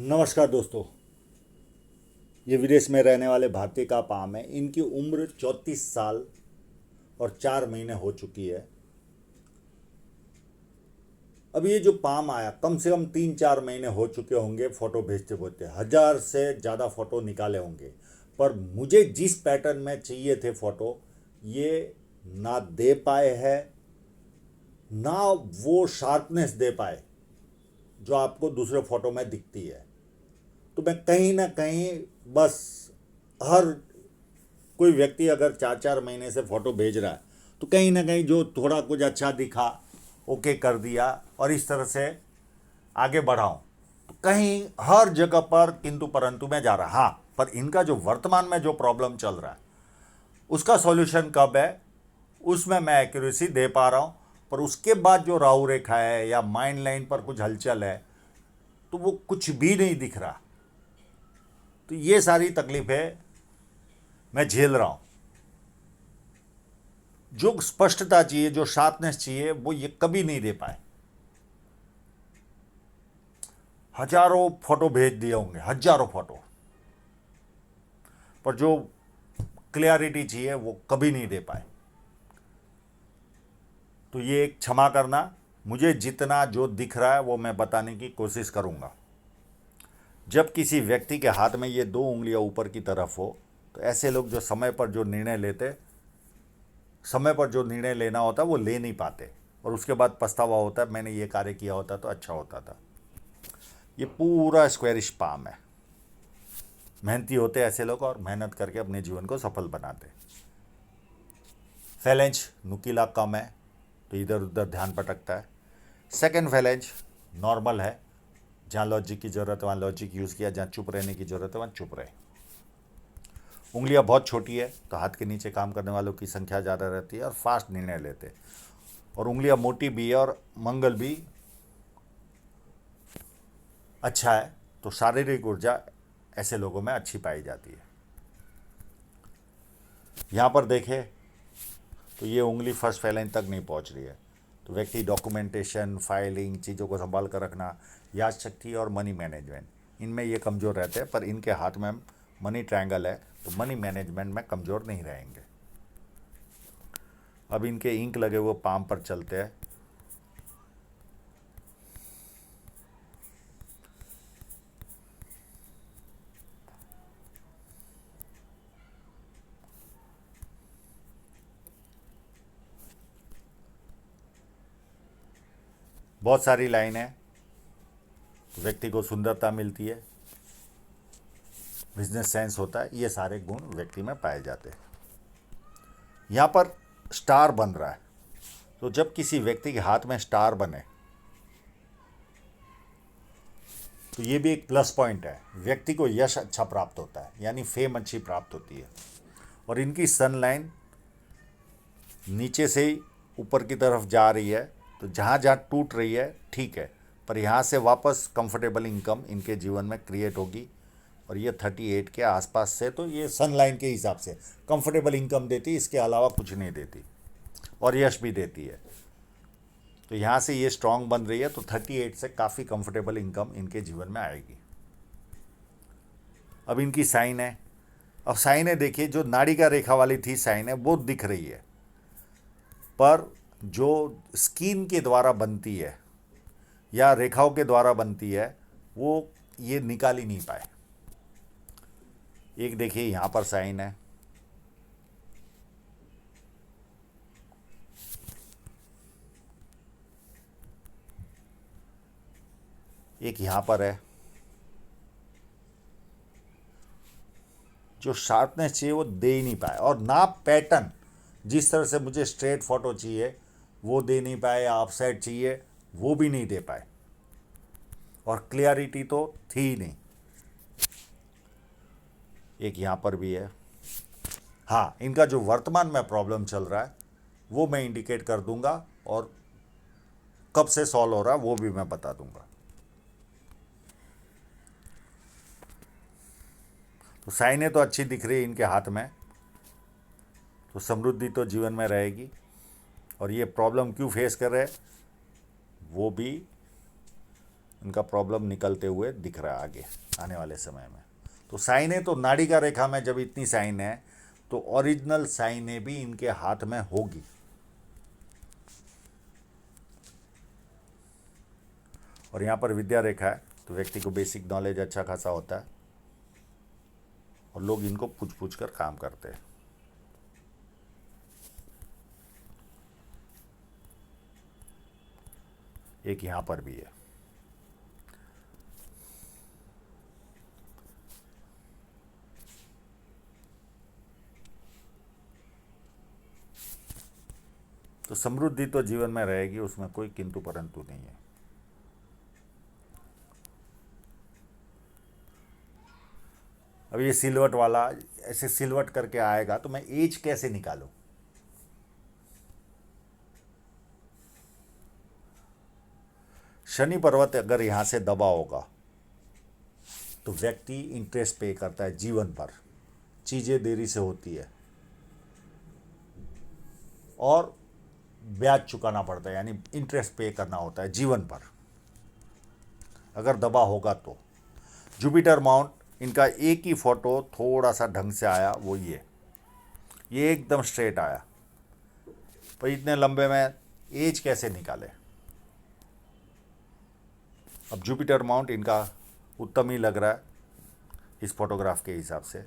नमस्कार दोस्तों। ये विदेश में रहने वाले भारतीय का पाम है। इनकी उम्र 34 साल और 4 महीने हो चुकी है। अब ये जो पाम आया कम से कम 3-4 महीने हो चुके होंगे फ़ोटो भेजते भेजते, 1000 से ज़्यादा फ़ोटो निकाले होंगे। पर मुझे जिस पैटर्न में चाहिए थे फ़ोटो, ये ना दे पाए है, ना वो शार्पनेस दे पाए जो आपको दूसरे फ़ोटो में दिखती है। तो मैं कहीं ना कहीं बस, हर कोई व्यक्ति अगर 4-4 महीने से फ़ोटो भेज रहा है तो कहीं ना कहीं जो थोड़ा कुछ अच्छा दिखा, ओके कर दिया और इस तरह से आगे बढ़ाऊं, तो कहीं हर जगह पर किंतु परंतु में जा रहा। हाँ, पर इनका जो वर्तमान में जो प्रॉब्लम चल रहा है उसका सॉल्यूशन कब है, उसमें मैं एक्यूरेसी दे पा रहा हूँ। पर उसके बाद जो राहु रेखा है या माइंड लाइन पर कुछ हलचल है तो वो कुछ भी नहीं दिख रहा। तो ये सारी तकलीफें मैं झेल रहा हूँ। जो स्पष्टता चाहिए, जो शार्पनेस चाहिए, वो ये कभी नहीं दे पाए। हजारों फोटो भेज दिए होंगे, हजारों फोटो, पर जो क्लियरिटी चाहिए वो कभी नहीं दे पाए। तो ये एक क्षमा करना, मुझे जितना जो दिख रहा है वो मैं बताने की कोशिश करूंगा। जब किसी व्यक्ति के हाथ में ये दो उंगलियां ऊपर की तरफ हो तो ऐसे लोग जो समय पर जो निर्णय लेते, समय पर जो निर्णय लेना होता है वो ले नहीं पाते और उसके बाद पछतावा होता है, मैंने ये कार्य किया होता तो अच्छा होता था। ये पूरा स्क्वेरिश पाम है। मेहनती होते ऐसे लोग और मेहनत करके अपने जीवन को सफल बनाते। फैलेंज नुकीला कम है तो इधर उधर ध्यान भटकता है। सेकंड फैलेंज नॉर्मल है, जहाँ लॉजिक की ज़रूरत है वहाँ लॉजिक यूज़ किया, जहाँ चुप रहने की ज़रूरत है वहाँ चुप रहे। उंगलियाँ बहुत छोटी है तो हाथ के नीचे काम करने वालों की संख्या ज़्यादा रहती है और फास्ट निर्णय लेते। और उंगलियाँ मोटी भी है और मंगल भी अच्छा है, तो शारीरिक ऊर्जा ऐसे लोगों में अच्छी पाई जाती है। यहाँ पर देखें तो ये उंगली फर्स्ट फैलेंज तक नहीं पहुँच रही है। तो व्यक्ति डॉक्यूमेंटेशन, फाइलिंग, चीज़ों को संभाल कर रखना, याद शक्ति और मनी मैनेजमेंट, इनमें ये कमज़ोर रहते हैं। पर इनके हाथ में मनी ट्रायंगल है तो मनी मैनेजमेंट में कमज़ोर नहीं रहेंगे। अब इनके इंक लगे हुए पाम पर चलते हैं। बहुत सारी लाइनें, व्यक्ति को सुंदरता मिलती है, बिजनेस सेंस होता है, ये सारे गुण व्यक्ति में पाए जाते हैं। यहाँ पर स्टार बन रहा है, तो जब किसी व्यक्ति के हाथ में स्टार बने तो ये भी एक प्लस पॉइंट है। व्यक्ति को यश अच्छा प्राप्त होता है, यानी फेम अच्छी प्राप्त होती है। और इनकी सन लाइन नीचे से ही ऊपर की तरफ जा रही है, तो जहाँ जहाँ टूट रही है ठीक है, पर यहाँ से वापस कंफर्टेबल इनकम इनके जीवन में क्रिएट होगी। और ये 38 के आसपास से, तो ये सन लाइन के हिसाब से कंफर्टेबल इनकम देती, इसके अलावा कुछ नहीं देती, और यश भी देती है। तो यहाँ से ये स्ट्रांग बन रही है, तो 38 से काफ़ी कंफर्टेबल इनकम इनके जीवन में आएगी। अब इनकी साइन है। अब साइन है, देखिए जो नाड़ी का रेखा वाली थी साइन है वो दिख रही है, पर जो स्किन के द्वारा बनती है या रेखाओं के द्वारा बनती है वो ये निकाल ही नहीं पाए। एक देखिए यहाँ पर साइन है, एक यहाँ पर है। जो शार्पनेस चाहिए वो दे ही नहीं पाए, और ना पैटर्न, जिस तरह से मुझे स्ट्रेट फोटो चाहिए वो दे नहीं पाए, या ऑफसेट चाहिए वो भी नहीं दे पाए, और क्लियरिटी तो थी ही नहीं। एक यहाँ पर भी है। हाँ, इनका जो वर्तमान में प्रॉब्लम चल रहा है वो मैं इंडिकेट कर दूंगा, और कब से सॉल्व हो रहा है वो भी मैं बता दूंगा। तो साइनें तो अच्छी दिख रही है इनके हाथ में, तो समृद्धि तो जीवन में रहेगी। और ये प्रॉब्लम क्यों फेस कर रहे हैं वो भी इनका प्रॉब्लम निकलते हुए दिख रहा है आगे आने वाले समय में। तो साइनें तो नाड़ी का रेखा में जब इतनी साइन है तो ओरिजिनल साइनें भी इनके हाथ में होगी। और यहाँ पर विद्या रेखा है तो व्यक्ति को बेसिक नॉलेज अच्छा खासा होता है और लोग इनको पूछ पूछ कर काम करते हैं। एक यहाँ पर भी है। तो समृद्धि तो जीवन में रहेगी, उसमें कोई किंतु परंतु नहीं है। अब ये सिलवट वाला ऐसे सिलवट करके आएगा तो मैं एज कैसे निकालूं? शनि पर्वत अगर यहां से दबा होगा तो व्यक्ति इंटरेस्ट पे करता है जीवन भर, चीजें देरी से होती है और ब्याज चुकाना पड़ता है, यानी इंटरेस्ट पे करना होता है जीवन भर अगर दबा होगा तो। जुपिटर माउंट इनका एक ही फोटो थोड़ा सा ढंग से आया, वो ये एकदम स्ट्रेट आया, पर इतने लंबे में एज कैसे निकाले? अब जुपिटर माउंट इनका उत्तम ही लग रहा है इस फोटोग्राफ के हिसाब से।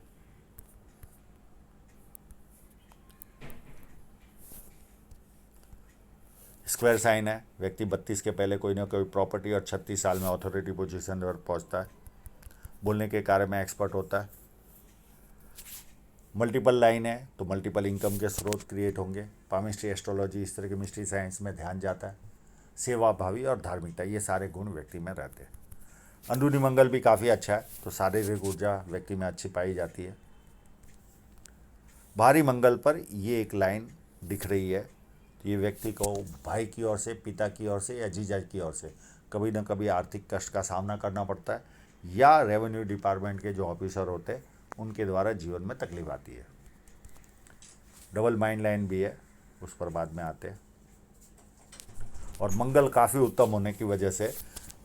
स्क्वायर साइन है, व्यक्ति 32 के पहले कोई ना कोई प्रॉपर्टी और 36 साल में अथॉरिटी पोजीशन पर पहुंचता है, बोलने के कार्य में एक्सपर्ट होता है। मल्टीपल लाइन है तो मल्टीपल इनकम के स्रोत क्रिएट होंगे। पामिस्ट्री, एस्ट्रोलॉजी, इस तरह की मिस्ट्री साइंस में ध्यान जाता है। सेवा भावी और धार्मिकता, ये सारे गुण व्यक्ति में रहते हैं। अंदरूनी मंगल भी काफ़ी अच्छा है तो शारीरिक ऊर्जा व्यक्ति में अच्छी पाई जाती है। भारी मंगल पर ये एक लाइन दिख रही है, ये व्यक्ति को भाई की ओर से, पिता की ओर से या जीजा की ओर से कभी ना कभी आर्थिक कष्ट का सामना करना पड़ता है, या रेवेन्यू डिपार्टमेंट के जो ऑफिसर होते हैं उनके द्वारा जीवन में तकलीफ आती है। डबल माइंड लाइन भी है, उस पर बाद में आते हैं। और मंगल काफ़ी उत्तम होने की वजह से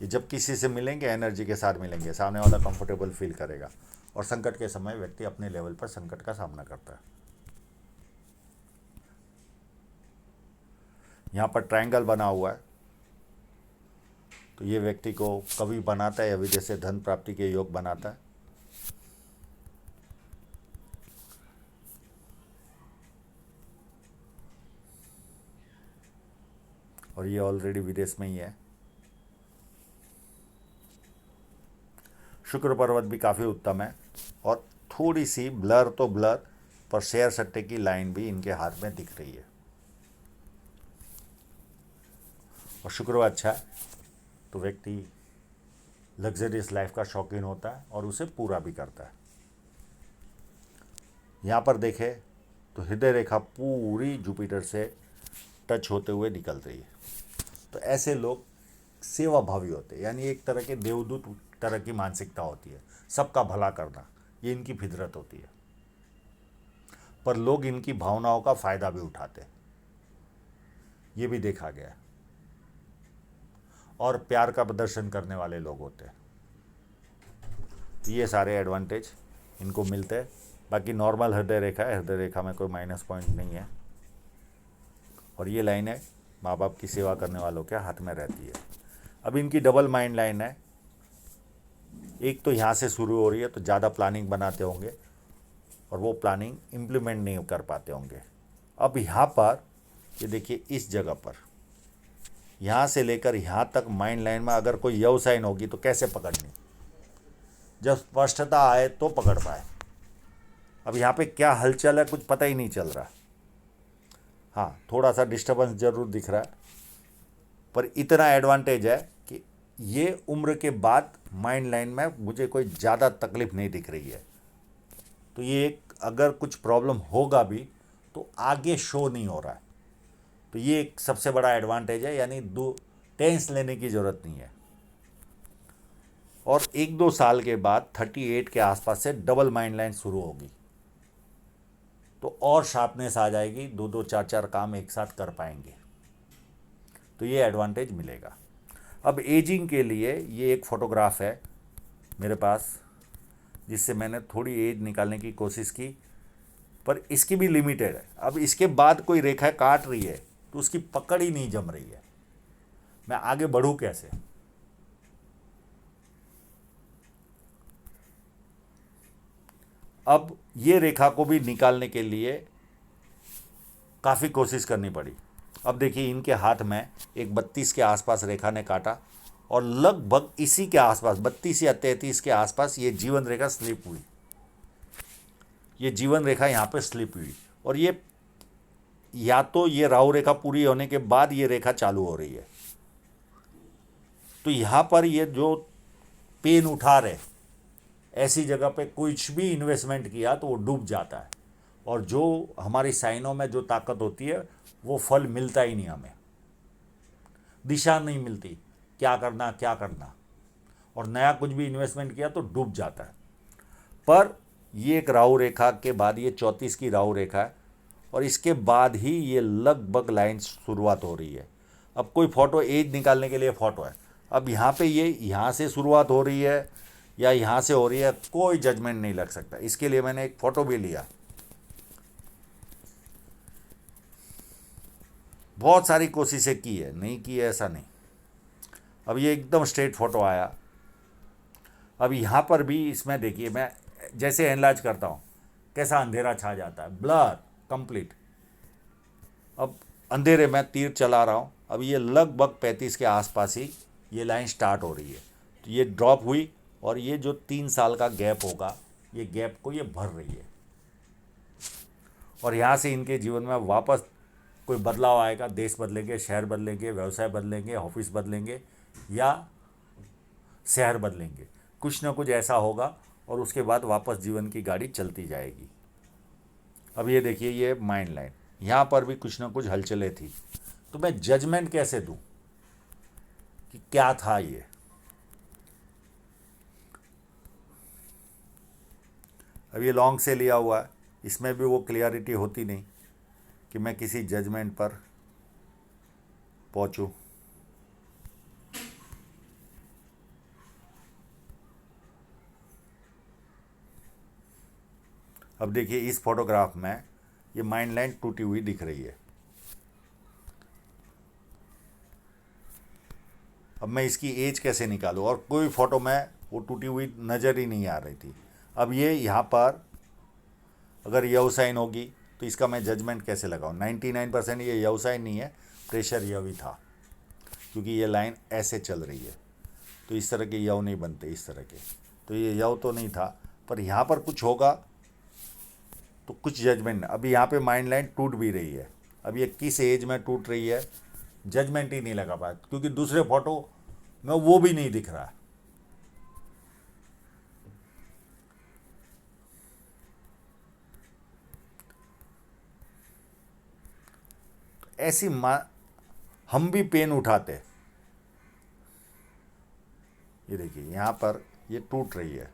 ये जब किसी से मिलेंगे एनर्जी के साथ मिलेंगे, सामने वाला कंफर्टेबल फील करेगा और संकट के समय व्यक्ति अपने लेवल पर संकट का सामना करता है। यहाँ पर ट्रायंगल बना हुआ है तो ये व्यक्ति को कवि बनाता है या विदेश से धन प्राप्ति के योग बनाता है। और ये ऑलरेडी विदेश में ही है। शुक्र पर्वत भी काफ़ी उत्तम है और थोड़ी सी ब्लर तो ब्लर, पर शेयर सट्टे की लाइन भी इनके हाथ में दिख रही है। और शुक्र अच्छा है तो व्यक्ति लग्जरियस लाइफ का शौकीन होता है और उसे पूरा भी करता है। यहाँ पर देखें तो हृदय रेखा पूरी जुपिटर से टच होते हुए निकल रही है। तो ऐसे लोग सेवा भावी होते हैं, यानी एक तरह के देवदूत तरह की मानसिकता होती है, सबका भला करना, ये इनकी फितरत होती है। पर लोग इनकी भावनाओं का फायदा भी उठाते हैं, ये भी देखा गया है। और प्यार का प्रदर्शन करने वाले लोग होते हैं। तो ये सारे एडवांटेज इनको मिलते हैं। बाकी नॉर्मल हृदय रेखा है, हृदय रेखा में कोई माइनस पॉइंट नहीं है। और ये लाइन है माँ बाप की सेवा करने वालों के हाथ में रहती है। अब इनकी डबल माइंड लाइन है, एक तो यहाँ से शुरू हो रही है तो ज़्यादा प्लानिंग बनाते होंगे और वो प्लानिंग इम्प्लीमेंट नहीं कर पाते होंगे। अब यहाँ पर ये देखिए, इस जगह पर यहाँ से लेकर यहाँ तक माइंड लाइन में अगर कोई यव साइन होगी तो कैसे पकड़नी, जब स्पष्टता आए तो पकड़ पाए। अब यहाँ पे क्या हलचल है कुछ पता ही नहीं चल रहा। हाँ, थोड़ा सा डिस्टर्बेंस जरूर दिख रहा है, पर इतना एडवांटेज है कि ये उम्र के बाद माइंड लाइन में मुझे कोई ज़्यादा तकलीफ नहीं दिख रही है। तो ये एक अगर कुछ प्रॉब्लम होगा भी तो आगे शो नहीं हो रहा है, तो ये एक सबसे बड़ा एडवांटेज है, यानी टेंस लेने की ज़रूरत नहीं है। और 1-2 साल के बाद 38 के आसपास से डबल माइंड लाइन शुरू होगी तो और शार्पनेस आ जाएगी, 2-2 4-4 काम एक साथ कर पाएंगे, तो ये एडवांटेज मिलेगा। अब एजिंग के लिए ये एक फ़ोटोग्राफ है मेरे पास, जिससे मैंने थोड़ी एज निकालने की कोशिश की, पर इसकी भी लिमिटेड है। अब इसके बाद कोई रेखा काट रही है तो उसकी पकड़ ही नहीं जम रही है, मैं आगे बढ़ूं कैसे? अब ये रेखा को भी निकालने के लिए काफ़ी कोशिश करनी पड़ी। अब देखिए इनके हाथ में एक 32 के आसपास रेखा ने काटा और लगभग इसी के आसपास 32 या 33 के आसपास ये जीवन रेखा स्लिप हुई, ये जीवन रेखा यहाँ पे स्लिप हुई। और ये या तो ये राहु रेखा पूरी होने के बाद ये रेखा चालू हो रही है, तो यहाँ पर ये जो पेन उठा रहे, ऐसी जगह पे कुछ भी इन्वेस्टमेंट किया तो वो डूब जाता है, और जो हमारी साइनों में जो ताकत होती है वो फल मिलता ही नहीं, हमें दिशा नहीं मिलती क्या करना क्या करना, और नया कुछ भी इन्वेस्टमेंट किया तो डूब जाता है। पर ये एक राहु रेखा के बाद ये 34 की राहु रेखा है, और इसके बाद ही ये लगभग लाइन शुरुआत हो रही है। अब कोई फ़ोटो एज निकालने के लिए फ़ोटो है, अब यहाँ पे ये यहाँ से शुरुआत हो रही है या यहाँ से हो रही है, कोई जजमेंट नहीं लग सकता। इसके लिए मैंने एक फ़ोटो भी लिया, बहुत सारी कोशिशें की है, नहीं की है ऐसा नहीं। अब ये एकदम स्ट्रेट फ़ोटो आया। अब यहाँ पर भी इसमें देखिए मैं जैसे एनलार्ज करता हूँ कैसा अंधेरा छा जाता है, ब्लर कंप्लीट। अब अंधेरे में तीर चला रहा हूँ, अब ये लगभग 35 के आसपास ही ये लाइन स्टार्ट हो रही है, तो ये ड्रॉप हुई, और ये जो 3 साल का गैप होगा, ये गैप को ये भर रही है, और यहाँ से इनके जीवन में वापस कोई बदलाव आएगा। देश बदलेंगे, शहर बदलेंगे, व्यवसाय बदलेंगे, ऑफिस बदलेंगे या शहर बदलेंगे, कुछ ना कुछ ऐसा होगा, और उसके बाद वापस जीवन की गाड़ी चलती जाएगी। अब ये देखिए ये माइंड लाइन, यहाँ पर भी कुछ ना कुछ हलचलें थी, तो मैं जजमेंट कैसे दूँ कि क्या था ये? अब ये लॉन्ग से लिया हुआ है, इसमें भी वो क्लियरिटी होती नहीं कि मैं किसी जजमेंट पर पहुंचूं। अब देखिए इस फोटोग्राफ में ये माइंड लाइन टूटी हुई दिख रही है। अब मैं इसकी एज कैसे निकालूं, और कोई फ़ोटो में वो टूटी हुई नज़र ही नहीं आ रही थी। अब ये यहाँ पर अगर यव साइन होगी तो इसका मैं जजमेंट कैसे लगाऊं? 99% ये यव साइन नहीं है, प्रेशर यव ही था, क्योंकि ये लाइन ऐसे चल रही है, तो इस तरह के यव नहीं बनते इस तरह के, तो ये यव तो नहीं था। पर यहाँ पर कुछ होगा तो कुछ जजमेंट। अभी यहाँ पे माइंड लाइन टूट भी रही है, अब ये किस एज में टूट रही है जजमेंट ही नहीं लगा पाया, क्योंकि दूसरे फोटो में वो भी नहीं दिख रहा है। ऐसी हम भी पेन उठाते। ये देखिए यहाँ पर ये टूट रही है,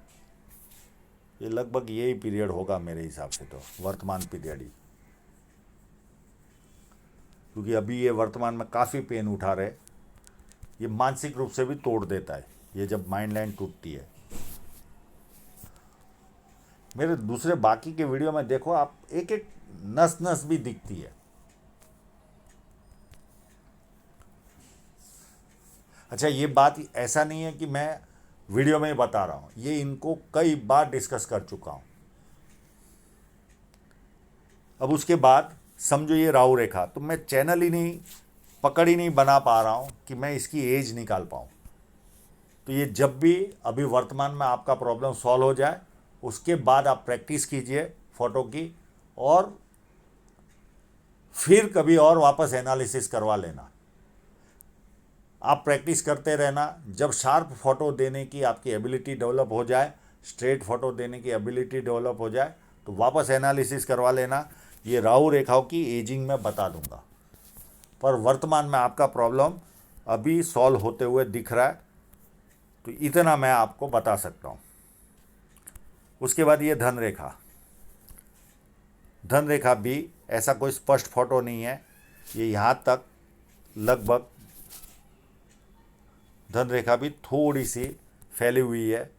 ये लगभग यही पीरियड होगा मेरे हिसाब से, तो वर्तमान पीरियड ही, क्योंकि अभी ये वर्तमान में काफ़ी पेन उठा रहे। ये मानसिक रूप से भी तोड़ देता है ये जब माइंड लाइन टूटती है। मेरे दूसरे बाकी के वीडियो में देखो आप, एक एक नस नस भी दिखती है। अच्छा ये बात ऐसा नहीं है कि मैं वीडियो में ही बता रहा हूँ, ये इनको कई बार डिस्कस कर चुका हूँ। अब उसके बाद समझो ये राहु रेखा, तो मैं चैनल ही नहीं, पकड़ ही नहीं बना पा रहा हूँ कि मैं इसकी एज निकाल पाऊँ। तो ये जब भी अभी वर्तमान में आपका प्रॉब्लम सॉल्व हो जाए, उसके बाद आप प्रैक्टिस कीजिए फ़ोटो की, और फिर कभी और वापस एनालिसिस करवा लेना। आप प्रैक्टिस करते रहना, जब शार्प फ़ोटो देने की आपकी एबिलिटी डेवलप हो जाए, स्ट्रेट फ़ोटो देने की एबिलिटी डेवलप हो जाए, तो वापस एनालिसिस करवा लेना। ये राहु रेखाओं की एजिंग में बता दूंगा, पर वर्तमान में आपका प्रॉब्लम अभी सॉल्व होते हुए दिख रहा है, तो इतना मैं आपको बता सकता हूँ। उसके बाद ये धन रेखा, धन रेखा भी ऐसा कोई स्पष्ट फोटो नहीं है, ये यहाँ तक लगभग धन रेखा भी थोड़ी सी फैली हुई है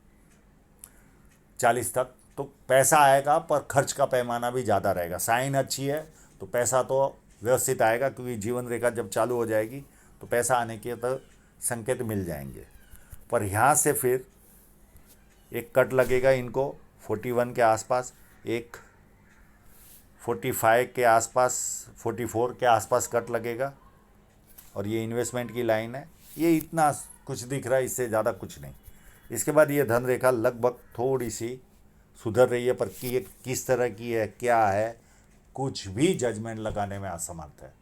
40 तक, तो पैसा आएगा पर खर्च का पैमाना भी ज़्यादा रहेगा। साइन अच्छी है तो पैसा तो व्यवस्थित आएगा, क्योंकि जीवन रेखा जब चालू हो जाएगी तो पैसा आने के तो संकेत मिल जाएंगे। पर यहाँ से फिर एक कट लगेगा इनको 41 के आसपास, एक 45 के आसपास, 44 के आसपास कट लगेगा, और ये इन्वेस्टमेंट की लाइन है। ये इतना कुछ दिख रहा है, इससे ज़्यादा कुछ नहीं। इसके बाद ये धन रेखा लगभग थोड़ी सी सुधर रही है, पर कि किस तरह की है, क्या है, कुछ भी जजमेंट लगाने में असमर्थ है।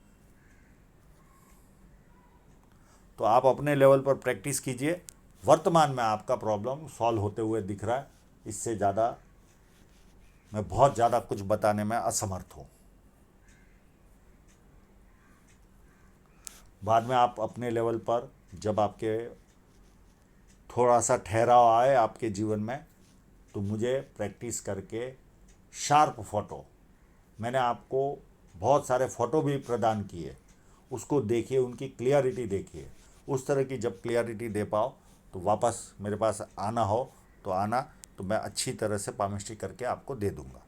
तो आप अपने लेवल पर प्रैक्टिस कीजिए। वर्तमान में आपका प्रॉब्लम सॉल्व होते हुए दिख रहा है, इससे ज़्यादा मैं बहुत ज़्यादा कुछ बताने में असमर्थ हूँ। बाद में आप अपने लेवल पर जब आपके थोड़ा सा ठहराव आए आपके जीवन में, तो मुझे प्रैक्टिस करके शार्प फ़ोटो, मैंने आपको बहुत सारे फ़ोटो भी प्रदान किए, उसको देखिए, उनकी क्लियरिटी देखिए। उस तरह की जब क्लियरिटी दे पाओ तो वापस मेरे पास आना हो तो आना, तो मैं अच्छी तरह से पामिस्ट्री करके आपको दे दूंगा।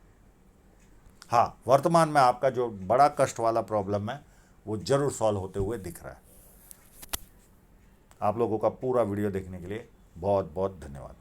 हाँ, वर्तमान में आपका जो बड़ा कष्ट वाला प्रॉब्लम है वो ज़रूर सॉल्व होते हुए दिख रहा है। आप लोगों का पूरा वीडियो देखने के लिए बहुत बहुत धन्यवाद।